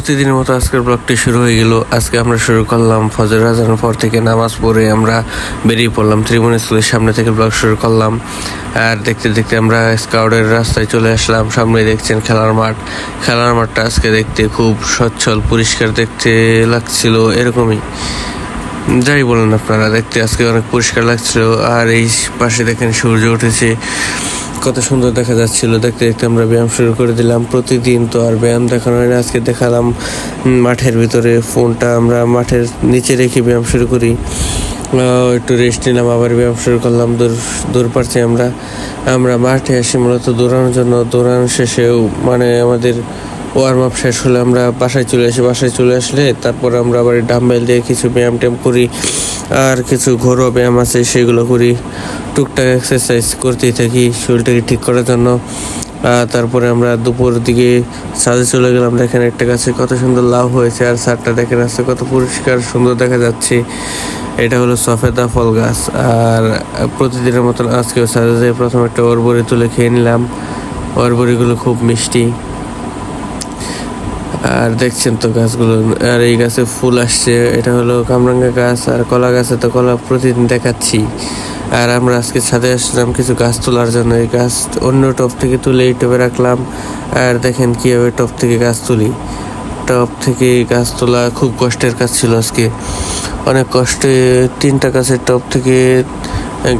প্রতিদিনের মতো আজকের ব্লগটি শুরু হয়ে গেল। আজকে আমরা শুরু করলাম ফজর আজানের পর থেকে নামাজ পড়ে আমরা বেরিয়ে পড়লাম ত্রিভুবন স্কুলের সামনে থেকে ব্লগ শুরু করলাম। আর দেখতে দেখতে আমরা স্কাউটের রাস্তায় চলে আসলাম। সামনে দেখছেন খেলার মাঠ। খেলার মাঠটা আজকে দেখতে খুব সচ্ছল পরিষ্কার দেখতে লাগছিল, এরকমই যাই বলেন আপনারা, দেখতে আজকে অনেক পরিষ্কার লাগছিল। আর এই পাশে দেখেন সূর্য উঠেছে, কত সুন্দর দেখা যাচ্ছিল। দেখতে দেখতে আমরা ব্যায়াম শুরু করে দিলাম। প্রতিদিন তো আর ব্যায়াম দেখানো হয় না, আজকে দেখালাম মাঠের ভিতরে। ফোনটা আমরা মাঠের নিচে রেখে ব্যায়াম শুরু করি। একটু রেস্ট নিলাম, আবার ব্যায়াম শুরু করলাম। দৌড় পারছি আমরা মাঠে আসি মূলত দৌড়ানোর জন্য। দৌড়ানো শেষেও মানে আমাদের ওয়ার্ম আপ শেষ হলে আমরা বাসায় চলে আসলে তারপর আমরা আবার ডাম্বেল দিয়ে কিছু ব্যায়াম ট্যায়াম করি। আর কিছু ঘরোয়া ব্যায়াম আছে সেগুলো করি। টুকটাক এক্সারসাইজ করতেই থাকি শরীরটাকে ঠিক করার জন্য। তারপরে আমরা দুপুর দিকে ছাদে চলে গেলাম। দেখেন একটা গাছে কত সুন্দর লাউ হয়েছে, আর ছাদটা দেখেন আসছে কত পরিষ্কার সুন্দর দেখা যাচ্ছে। এটা হলো সফেদা ফল গাছ। আর প্রতিদিনের মতন আজকেও ছাদে যেয়ে প্রথমে একটা অরবরি তুলে খেয়ে নিলাম। অরবরিগুলো খুব মিষ্টি। আর দেখছেন তো গাছগুলো, আর এই গাছে ফুল আসছে। এটা হলো কামরাঙ্গা গাছ। আর কলা গাছে তো কলা প্রতিদিন দেখাচ্ছি। আর আমরা আজকে ছাদে আসলাম কিছু গাছ তোলার জন্য। এই গাছ অন্য টপ থেকে তুলে এই টবে রাখলাম। আর দেখেন কীভাবে টপ থেকে গাছ তুলি। টপ থেকে গাছ তোলা খুব কষ্টের কাজ ছিল আজকে, অনেক কষ্টে 3টা গাছের টপ থেকে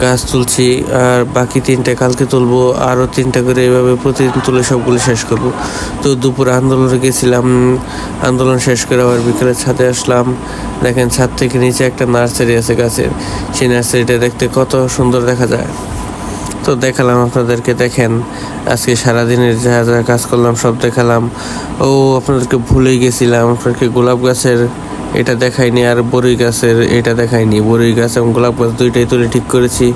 গাছ তুলছি। আর বাকি 3টে কালকে তুলবো, আরও 3টা করে এভাবে প্রতিদিন তুলে সবগুলো শেষ করব। তো দুপুরে আন্দোলনে গেছিলাম, আন্দোলন শেষ করে আবার বিকেলে ছাদে আসলাম। দেখেন ছাদ থেকে নিচে একটা নার্সারি আছে গাছের, সেই নার্সারিটা দেখতে কত সুন্দর দেখা যায়। তো দেখালাম আপনাদেরকে। দেখেন আজকে সারাদিনের যা যা কাজ করলাম সব দেখালাম। আপনাদেরকে ভুলেই গেছিলাম, আপনাদেরকে গোলাপ গাছের এটা দেখাইনি, আর বরই গাছের এটা দেখাইনি। বরই গাছ এবং গোলাপ গাছ দুইটাই তুলে ঠিক করেছি।